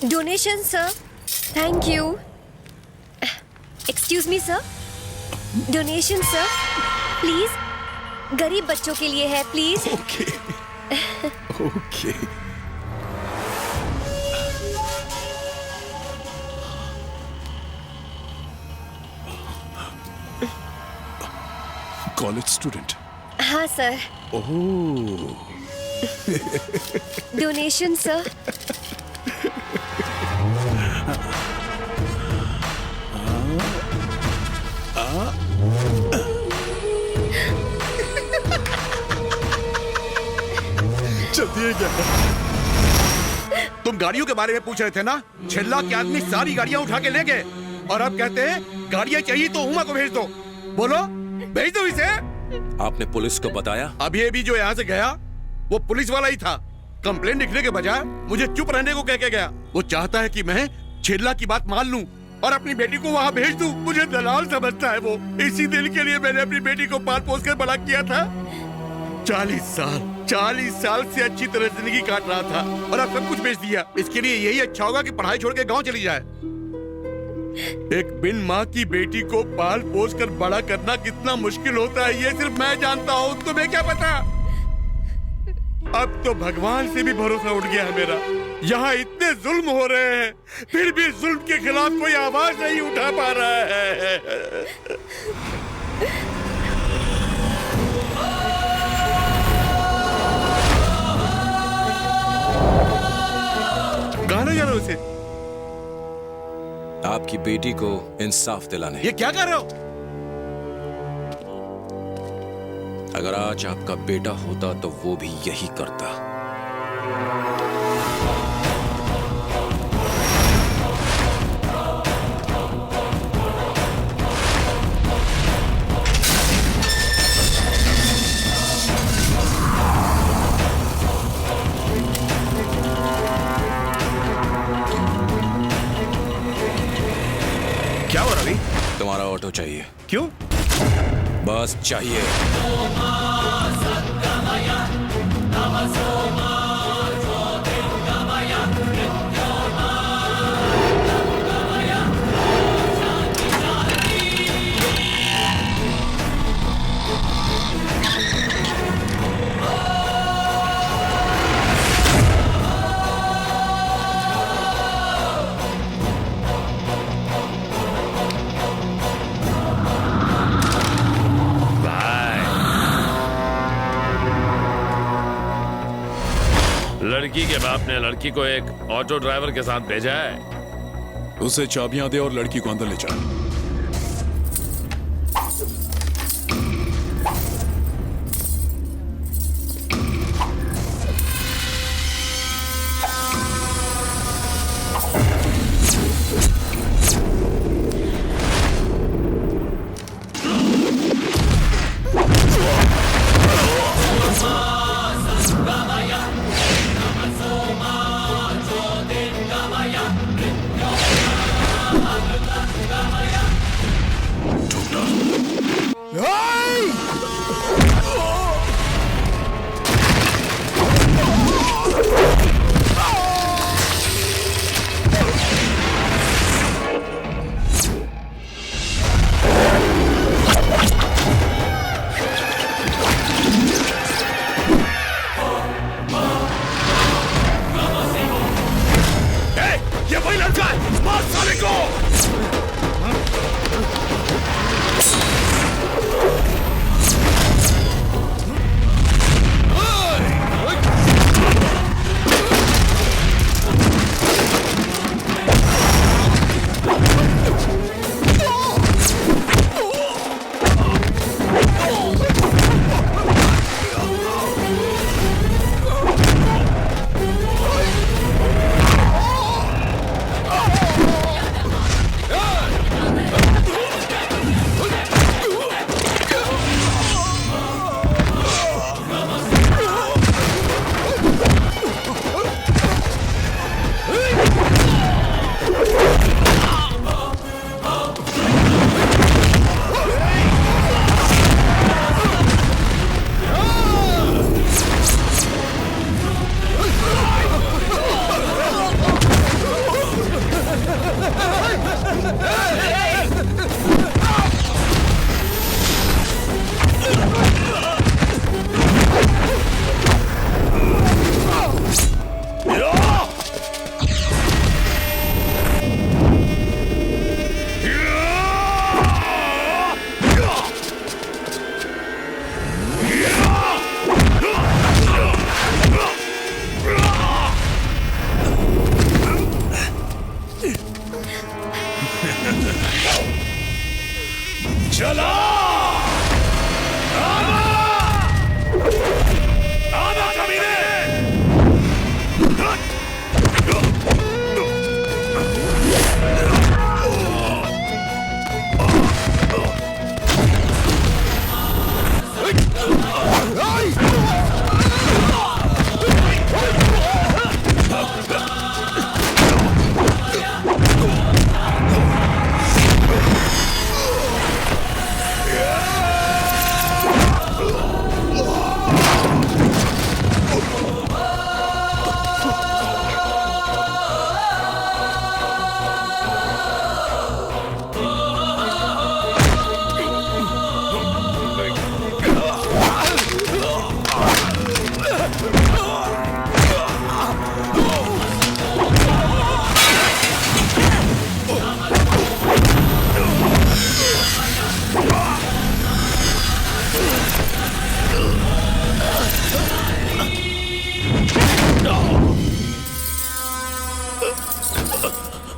Donation sir, thank you. Excuse me sir, donation sir, please. गरीब बच्चों के लिए है, please. Okay okay. College student? हाँ सर। ओह। Donation sir. चलिए क्या? तुम गाड़ियों के बारे में पूछ रहे थे ना? 6 लाख के आदमी सारी गाड़ियां उठा के ले गए और अब कहते हैं गाड़ियां चाहिए तो उमा को भेज दो। बोलो, भेज दो इसे। आपने पुलिस को बताया? अभी जो यहाँ से गया वो पुलिस वाला ही था। कंप्लेंट लिखने के बजाय मुझे चुप रहने को कह के गया। वो चाहता है कि मैं 6 लाख की बात मान लूं और अपनी बेटी को वहाँ भेज दूं। मुझे दलाल समझता है वो। इसी दिल के लिए मैंने अपनी बेटी को पाल पोस कर बड़ा किया था। 40 साल से अच्छी तरह जिंदगी काट रहा था और अब सब कुछ बेच दिया। इसके लिए यही अच्छा होगा कि पढ़ाई छोड़ के गांव चली जाए। एक बिन माँ की बेटी को पाल पोस कर बड़ा करना कितना मुश्किल होता है ये सिर्फ मैं जानता हूँ, तुम्हें क्या पता। अब तो भगवान से भी भरोसा उठ गया है मेरा। यहाँ इतने जुल्म हो रहे हैं फिर भी जुल्म के खिलाफ कोई आवाज नहीं उठा पा रहा है। कहाँ जा रहे हो उसे? आपकी बेटी को इंसाफ दिलाने। ये क्या कर रहे हो? अगर आज आपका बेटा होता तो वो भी यही करता। क्या हो रवि? तुम्हारा ऑटो चाहिए। क्यों? बस चाहिए। लड़की के बाप ने लड़की को एक ऑटो ड्राइवर के साथ भेजा है। उसे चाबियां दे और लड़की को अंदर ले जा।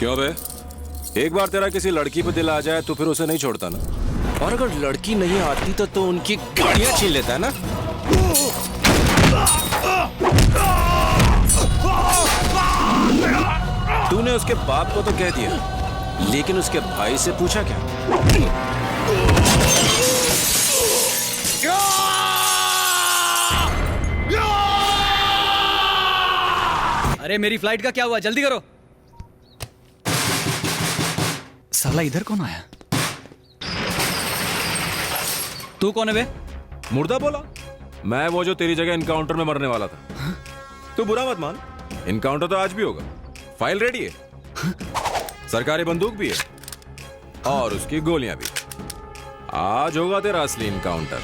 क्यों बे? एक बार तेरा किसी लड़की पे दिल आ जाए तो फिर उसे नहीं छोड़ता ना? और अगर लड़की नहीं आती तो उनकी गाड़ियां छीन लेता है ना? तूने उसके बाप को तो कह दिया, लेकिन उसके भाई से पूछा क्या? अरे मेरी फ्लाइट का क्या हुआ? जल्दी करो। साला इधर कौन आया? तू कौन है बे? मुर्दा बोला, मैं वो जो तेरी जगह इनकाउंटर में मरने वाला था। तू बुरा मत मान, इनकाउंटर तो आज भी होगा। फाइल रेडी है, सरकारी बंदूक भी है और उसकी गोलियां भी। आज होगा तेरा असली इनकाउंटर।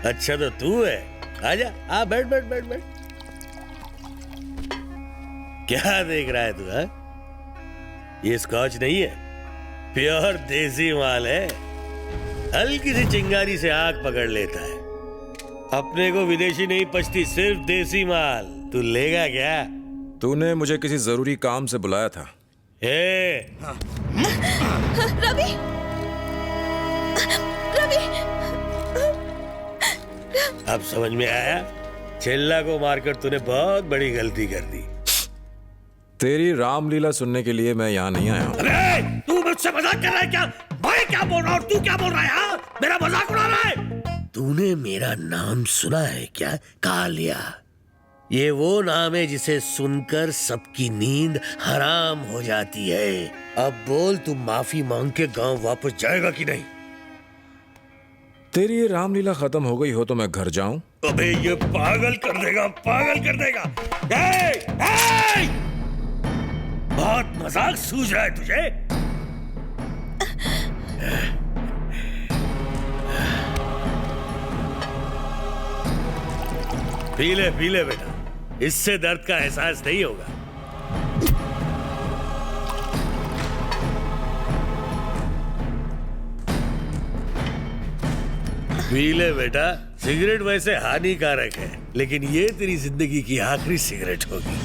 अच्छा तो तू है, आजा, आ बैठ बैठ बैठ बैठ। क्या देख रहा है तू? हा? ये स्कॉच नहीं है, प्योर देसी माल है। हल्की सी चिंगारी से आग पकड़ लेता है। अपने को विदेशी नहीं पचती, सिर्फ देसी माल। तू लेगा क्या? तूने मुझे किसी जरूरी काम से बुलाया था। रवि, रवि, अब समझ में आया? छेल्ला को मारकर तूने बहुत बड़ी गलती कर दी। तेरी रामलीला सुनने के लिए मैं यहाँ नहीं आया हूँ। अरे तू मुझसे मजाक कर रहा है क्या? मैं क्या बोल रहा हूँ और तू क्या बोल रहा है? हाँ? मेरा मजाक उड़ा रहा है? तूने मेरा नाम सुना है क्या? कालिया। ये वो नाम है जिसे सुनकर सबकी नींद हराम हो जाती है। अब बोल, तू माफी मांग के गांव वापस जाएगा कि नहीं? तेरी ये रामलीला खत्म हो गई हो तो मैं घर जाऊं? अबे ये पागल कर देगा, पागल कर देगा। ए! बहुत मजाक सूझ रहा है तुझे? पी ले बेटा, इससे दर्द का एहसास नहीं होगा। पी ले बेटा, सिगरेट वैसे हानिकारक है, लेकिन ये तेरी जिंदगी की आखिरी सिगरेट होगी।